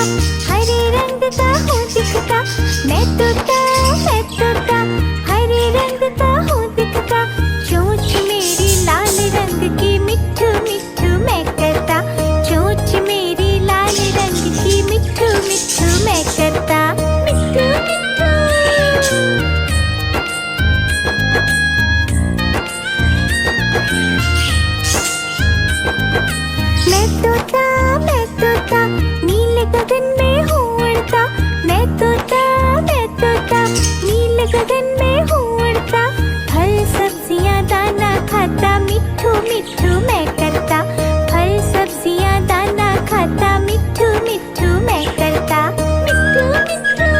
हरे रंग का हूँ दिखता, मैं तोता हरे रंग का हूँ दिखता। चोंच मेरी लाल रंग की मिट्ठू मिट्ठू मैं करता, चोंच मेरी लाल रंग की मिट्ठू मिट्ठू मैं करता, मिट्ठू मिट्ठू। मैं तोता नीले गगन में हूँ उड़ता, मैं तोता नीले गगन में हूँ उड़ता। फल सब्जियाँ दाना खाता, मिट्ठू मिट्ठू मैं करता, फल सब्जियाँ दाना खाता, मिट्ठू मिट्ठू मैं करता, मिट्ठू मिट्ठू।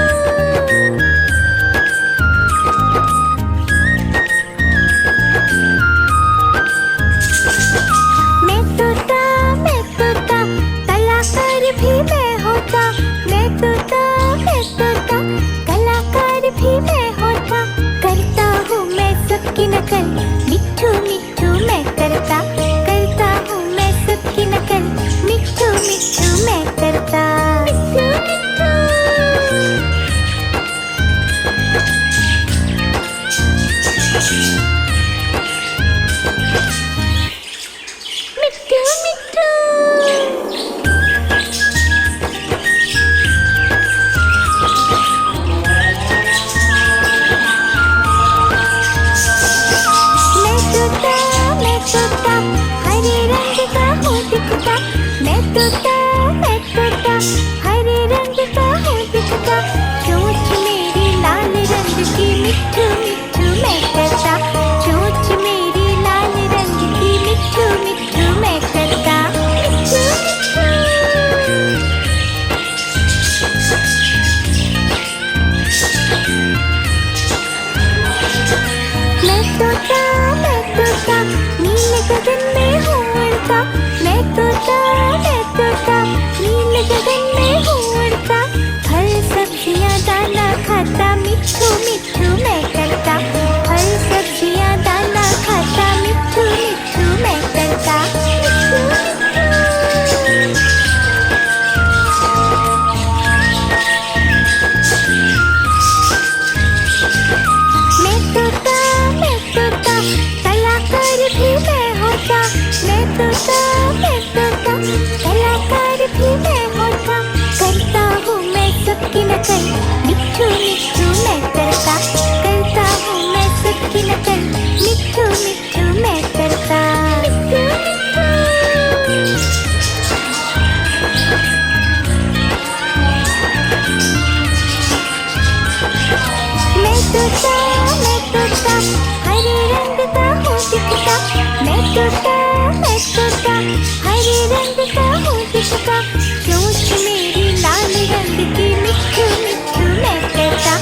मैं तोता कलाकार भी मैं होता, मैं तोता कलाकार भी मैं होता। करता हूँ मैं सबकी नकल, मिट्ठू मिट्ठू मैं करता, करता हूँ मैं सबकी नकल, मिट्ठू मिट्ठू मैं करता, मिट्ठू मिट्ठू। मिट्ठू मिट्ठू। मैं तोता हरे रंग का हूँ दिखता, मैं तोता हरे रंग का हूँ दिखता। चोंच मेरी लाल रंग की मिट्ठू मिट्ठू मैं करता, चोंच मेरी लाल रंग की मिट्ठू मिट्ठू मैं करता, मिट्ठू मिट्ठू। मैं तोता नीले गगन में हूँ उड़ता, मैं तोता नीले गगन में हूँ उड़ता। फल सब्जियाँ दाना खाता, मिट्ठू मिट्ठू मैं करता, फल सब्जियाँ दाना खाता, मिट्ठू मिट्ठू मैं करता, मिट्ठू मिट्ठू। मैं तोता कलाकार भी मैं होता, मैं तोता कलाकार भी मैं होता। करता हूँ मैं सबकी नकल, मिट्ठू मिट्ठू मैं करता, करता हूँ मैं सबकी नकल, मिट्ठू मिट्ठू मैं करता, मिट्ठू मिट्ठू। मैं तोता हरे रंग का हूँ दिखता, मैं तोता हरे रंग का हूँ दिखता। चोंच मेरी लाल रंग की मिट्ठू मिट्ठू मैं करता,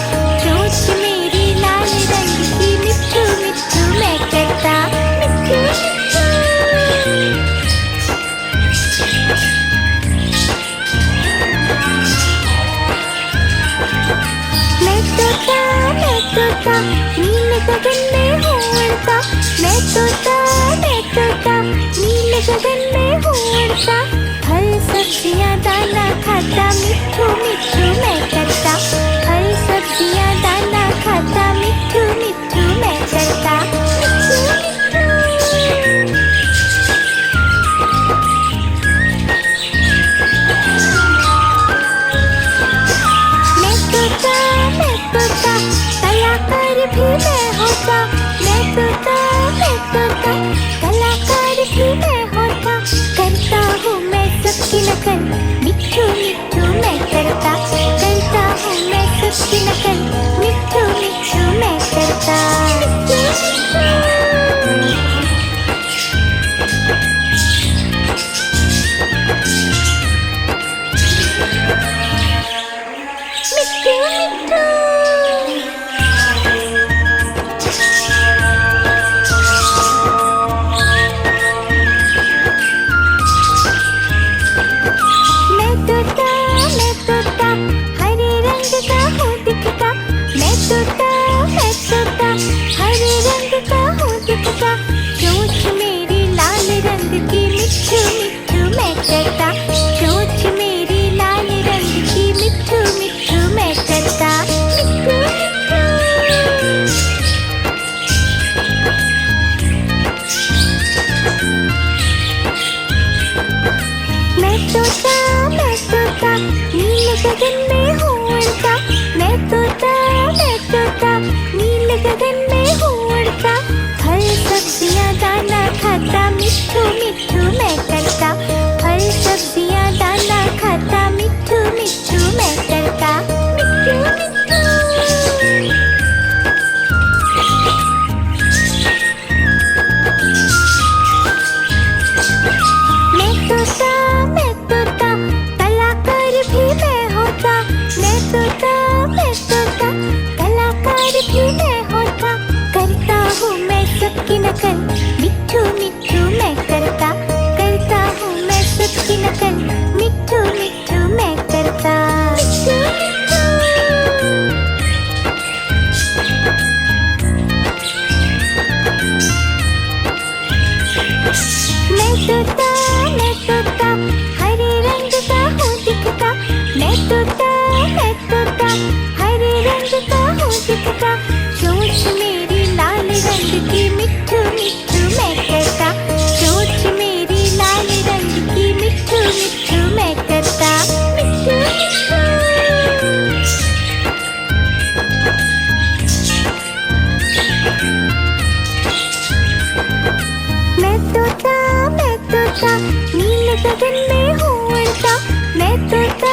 चोंच मेरी लाल रंग की मिट्ठू मिट्ठू मैं करता, मिट्ठू मिट्ठू। मैं तोता नीले गगन में हूँ उड़ता, मैं तोता नीले गगन में हूँ उड़ता। फल सब्जियाँ दाना खाता, मिट्ठू मिट्ठू मैं करता, फल सब्जियाँ दाना खाता, मिट्ठू मिट्ठू मैं करता, मिट्ठू मिट्ठू। मैं तोता कलाकार भी मैं होता, मैं तोता कलाकार भी मैं होता। करता हूँ मैं सबकी नकल, मिट्ठू मिट्ठू मैं करता, करता हूँ मैं सबकी नकल, मिट्ठू मिट्ठू मैं करता, मिट्ठू मिट्ठू। मिट्ठू मिट्ठू। गगन में हूँ उड़ता, मैं तोता नील गगन में हूँ उड़ता। फल सब्जियाँ दाना खाता, मिट्ठू मिट्ठू मैं करता। फल सब्जियाँ दाना खाता, मिट्ठू मिट्ठू मैं करता। मिट्ठू मिट्ठू। मैं तोता कलाकार भी मैं होता। मैं तोता कलाकार भी मैं होता। करता हूँ मैं सबकी नकल, मिट्ठू मिट्ठू मैं करता। करता हूँ मैं सबकी नकल, मिट्ठू मिट्ठू मैं करता। मैं तोता हरे रंग का हूँ दिखता। मैं तोता हरे रंग का हूँ दिखता। चोंच मेरी लाल रंग की, मिट्ठू मिट्ठू मैं करता। चोंच मेरी लाल रंग की, मिट्ठू मिट्ठू मैं करता। मिट्ठू मिट्ठू। मैं तोता नील गगन में हूँ उड़ता। मैं तोता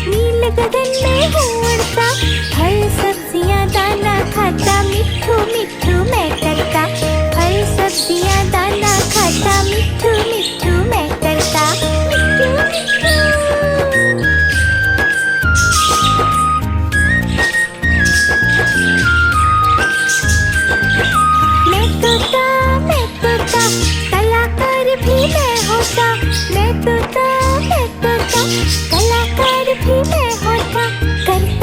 नील गगन में हूँ उड़ता। फल सब्जियाँ दाना खाता, मिट्ठू मिट्ठू मैं करता। फल सब्जियाँ दाना खाता, मिट्ठू मिट्ठू मैं करता। मिट्ठू मिट्ठू। मैं तोता कलाकार भी मैं होता। मैं तोता कलाकार भी मैं होता।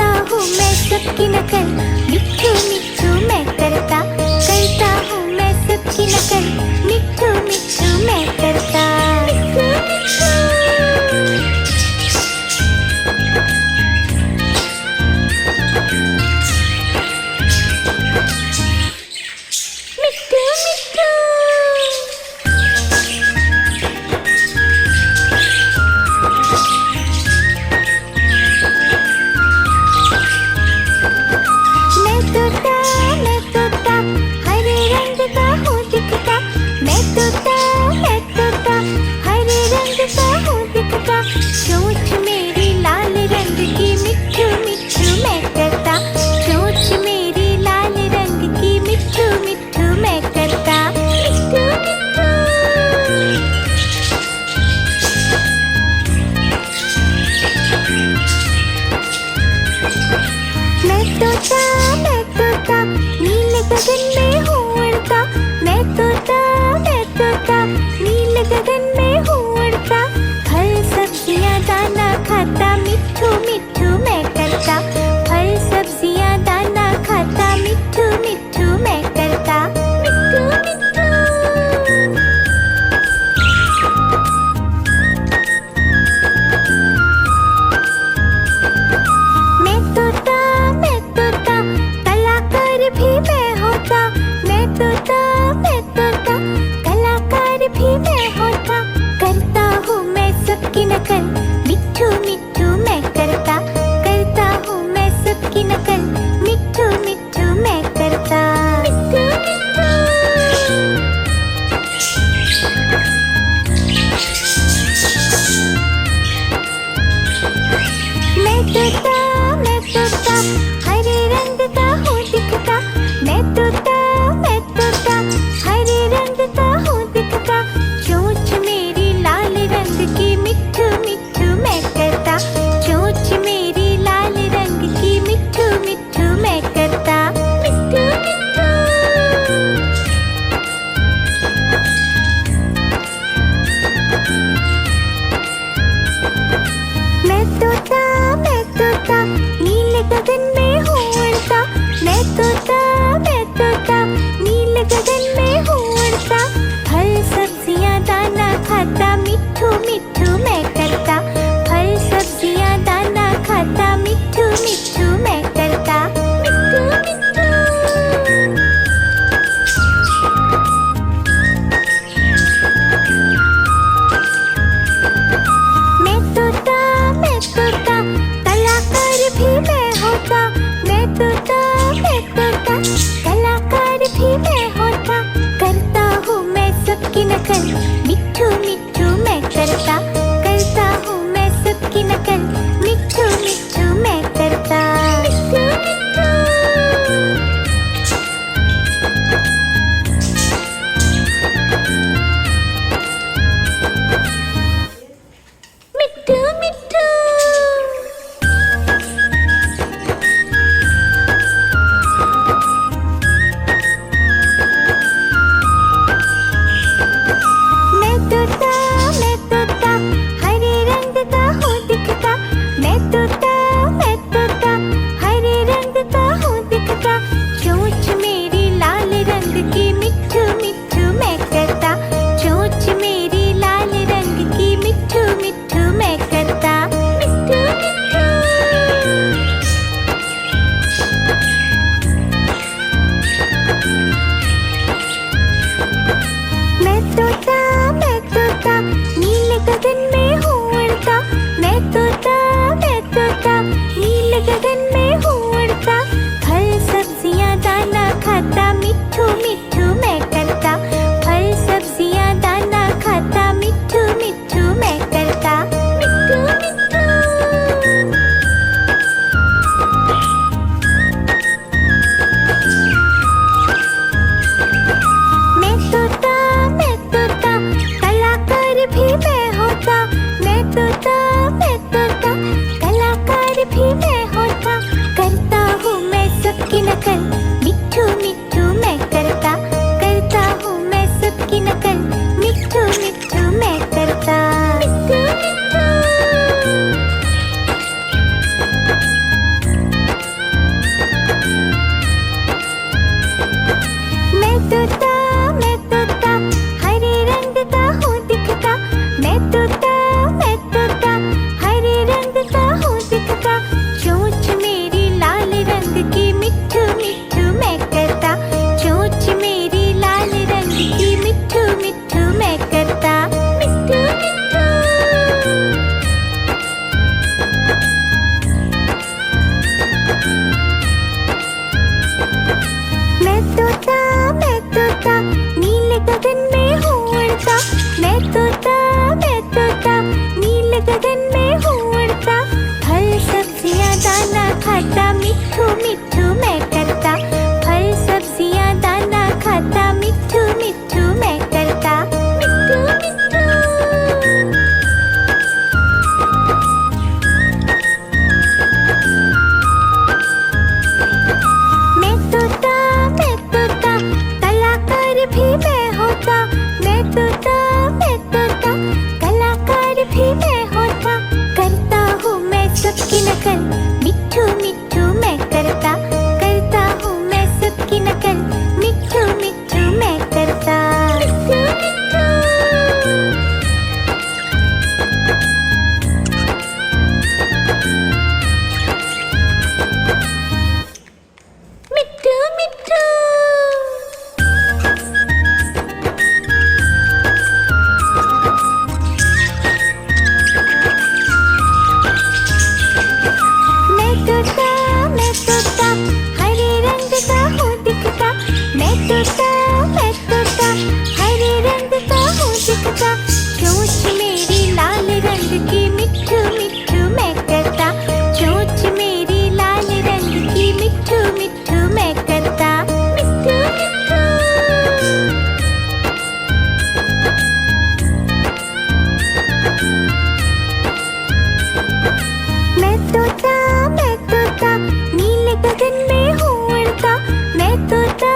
मैं तोता नीले गगन में हूँ उड़ता। मैं तोता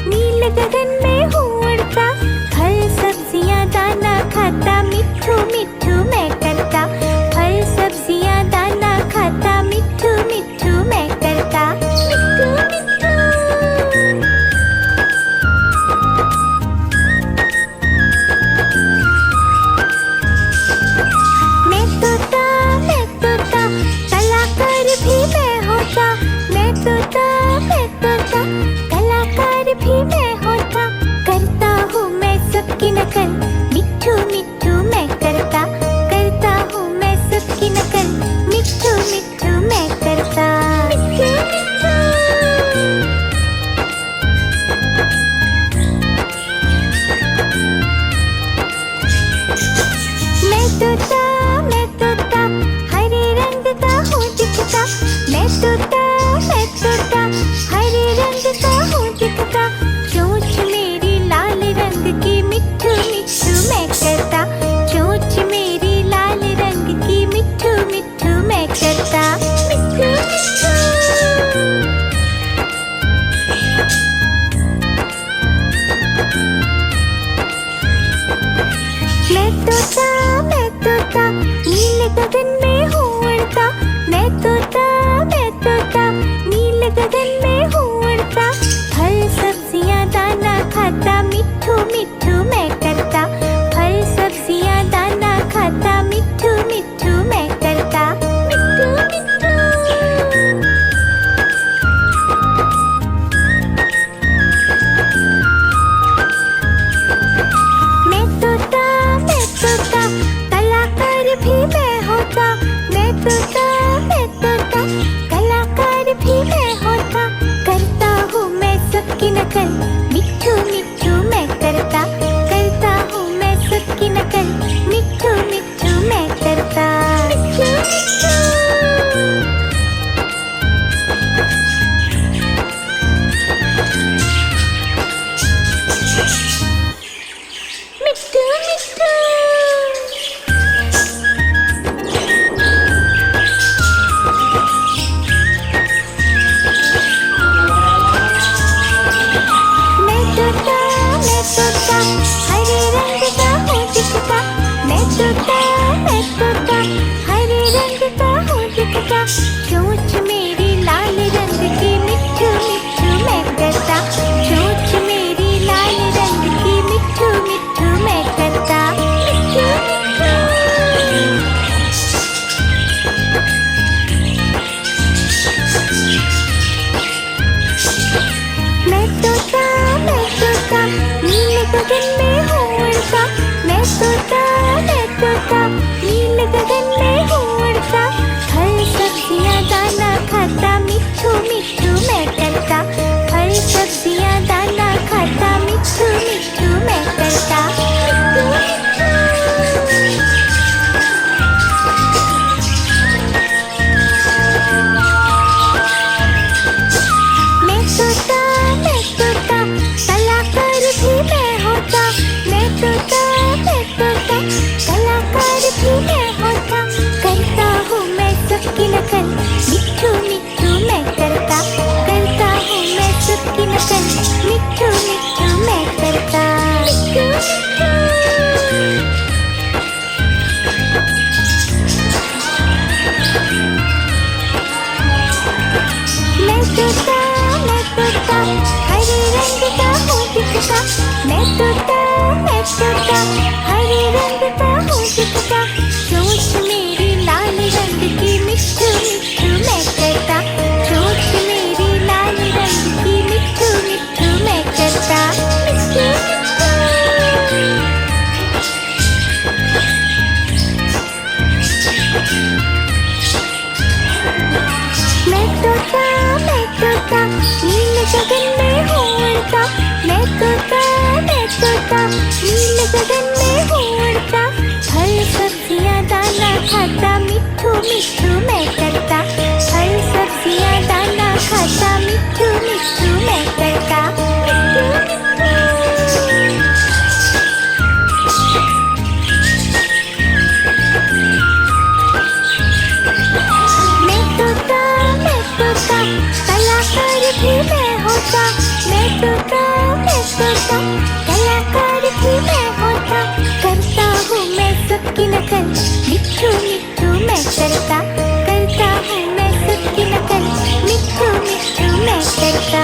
नीले गगन में हूँ उड़ता। फल सब्जियाँ दाना खाता मिट्ठू मिट्ठू मैं करता। फल सब्जियाँ दाना खाता मिट्ठू मिट्ठू मैं करता। मिट्ठू मिट्ठू। मैं तोता कलाकार भी मैं होता। मैं तोता कलाकार भी मैं होता। करता हूँ मैं सबकी नकल मिट्ठू मिट्ठू मैं करता। करता हूँ मैं सबकी नकल मिट्ठू मिट्ठू मैं करता। मिट्ठू मिट्ठू। मैं तोता हरे रंग का हूँ दिखता। मैं तोता हरे रंग का हूँ दिखता। चोंच मेरी लाल रंग की मिट्ठू मिट्ठू मैं करता। चोंच मेरी लाल रंग की मिट्ठू मिट्ठू मैं करता। मिट्ठू मिट्ठू। मैं तोता नीले गगन में हूँ उड़ता। मैं तोता नीले गगन में हूँ उड़ता। फल सब्जियाँ दाना खाता मिट्ठू मिट्ठू मैं करता। फल सब्जियाँ दाना खाता मिट्ठू मिट्ठू मैं करता। मिट्ठू मिट्ठू। मैं तोता कलाकार भी मैं होता। मैं तोता कलाकार भी मैं होता। करता हूँ मैं सबकी नकल मिट्ठू मिट्ठू मैं करता। करता हूँ मैं सबकी नकल मिट्ठू मिट्ठू मैं करता। मिट्ठू मिट्ठू। मिट्ठू मिट्ठू। हरे रंग का हूँ दिखता। मैं तोता हरे रंग का हूँ दिखता। चोंच मेरी लाल रंग की मिट्ठू मिट्ठू मैं करता। चोंच मेरी लाल रंग की मिट्ठू मिट्ठू मैं करता। मिट्ठू मिट्ठू। मैं तोता नीले गगन में हूँ उड़ता। मैं तोता नीले गगन में हूँ उड़ता। फल सब्जियाँ दाना खाता मिट्ठू मिट्ठू मैं करता। फल सब्जियाँ दाना खाता मिट्ठू मिट्ठू मैं करता। मिट्ठू मिट्ठू। मैं तोता कलाकार भी मैं होता। मैं तोता कलाकार भी मैं होता। करता हूँ मैं सबकी नकल मिट्ठू मिट्ठू मैं करता। करता हूँ मैं सबकी नकल मिट्ठू मिट्ठू मैं करता। मिट्ठू मिट्ठू। मैं तोता हरे रंग का हूँ दिखता। मैं तोता हरे रंग का हूँ दिखता। चोंच मेरी लाल रंग की मिट्ठू मिट्ठू मैं करता। चोंच मेरी लाल रंग की मिट्ठू मिट्ठू मैं करता। मिट्ठू मिट्ठू। मैं तोता नीले गगन में हूँ उड़ता। मैं तोता नीले गगन में हूँ उड़ता। फल सब्जियाँ दाना खाता मिट्ठू मिट्ठू मैं करता। फल सब्जियाँ दाना खाता मिट्ठू मिट्ठू मैं करता। मिट्ठू मिट्ठू। तोता, कलाकार भी मैं होता, करता हूँ मैं सबकी नकल, मिट्ठू मिट्ठू मैं करता, करता हूँ मैं सबकी नकल, मिट्ठू मिट्ठू मैं करता,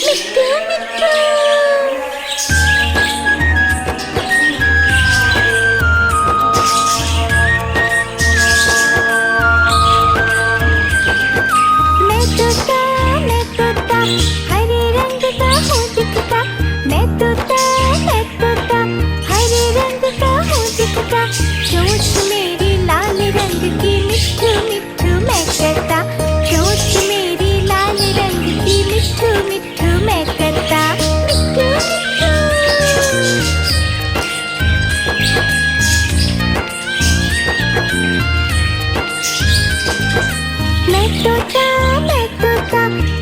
मिट्ठू मिट्ठू। मैं तोता हरे रंग का हूँ दिखता, मैं तोता हरे रंग का हूँ दिखता, चोंच मेरी लाल रंग की, मिट्ठू मिट्ठू मैं करता, चोंच मेरी लाल रंग की, मिट्ठू मिट्ठू मैं करता, मिट्ठू मिट्ठू। मैं तोता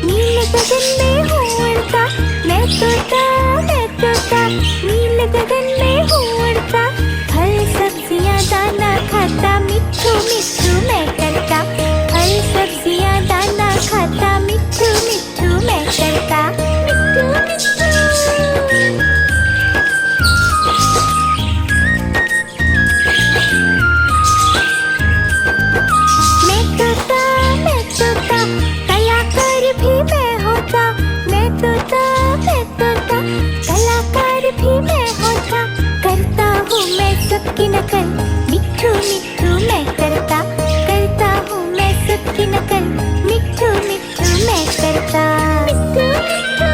नीले गगन में हूँ उड़ता, मैं तोता नीले गगन में हूँ उड़ता, फल सब्जियाँ दाना खाता, मिट्ठू मिट्ठू मैं करता, फल सब्जियाँ दाना खाता, मिट्ठू मिट्ठू मैं करता, मिट्ठू मिट्ठू। मैं तोता कलाकार भी मैं होता, मैं तोता कलाकार भी मैं होता, करता हूँ मैं सबकी नकल, मिट्ठू मिट्ठू मैं करता, करता हूँ मैं सबकी नकल, मिट्ठू मिट्ठू मैं करता, मिट्ठू मिट्ठू।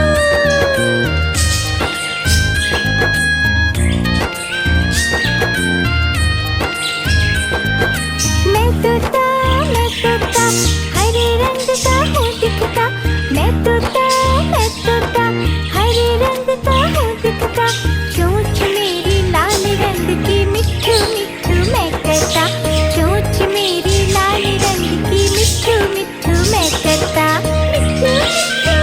मैं तोता हरे रंग का हूँ दिखता, मैं तोता हरे रंग का हूँ दिखता, चोंच मेरी लाल रंग की, मिट्ठू मिट्ठू मैं करता, चोंच मेरी लाल रंग की, मिट्ठू मिट्ठू मैं करता, मिट्ठू मिट्ठू।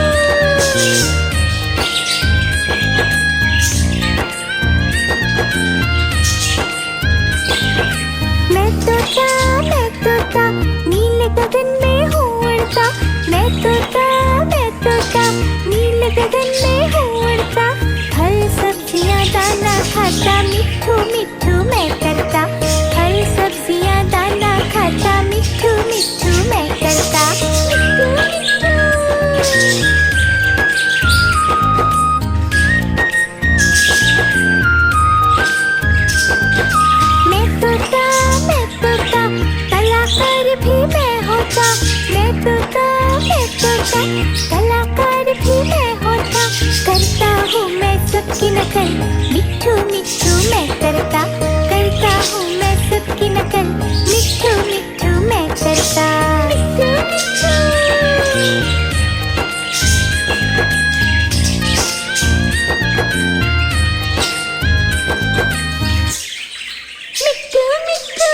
मैं तोता नीले गगन में हूँ उड़ता, मैं तोता नीले गगन में हूँ उड़ता, फल सब्जियाँ दाना खाता, मिट्ठू मिट्ठू मैं करता, फल सब्जियाँ दाना खाता, मिट्ठू मिट्ठू मैं करता, मिट्ठू मिट्ठू। मैं तोता कलाकार भी मैं होता, मैं तोता कलाकार भी मैं होता, करता हूँ मैं सबकी नकल, मिट्ठू मिट्ठू मैं करता, करता हूँ मैं सबकी नकल, मिट्ठू मिट्ठू मैं करता, मिट्ठू मिट्ठू। मिट्ठू मिट्ठू।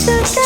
तोता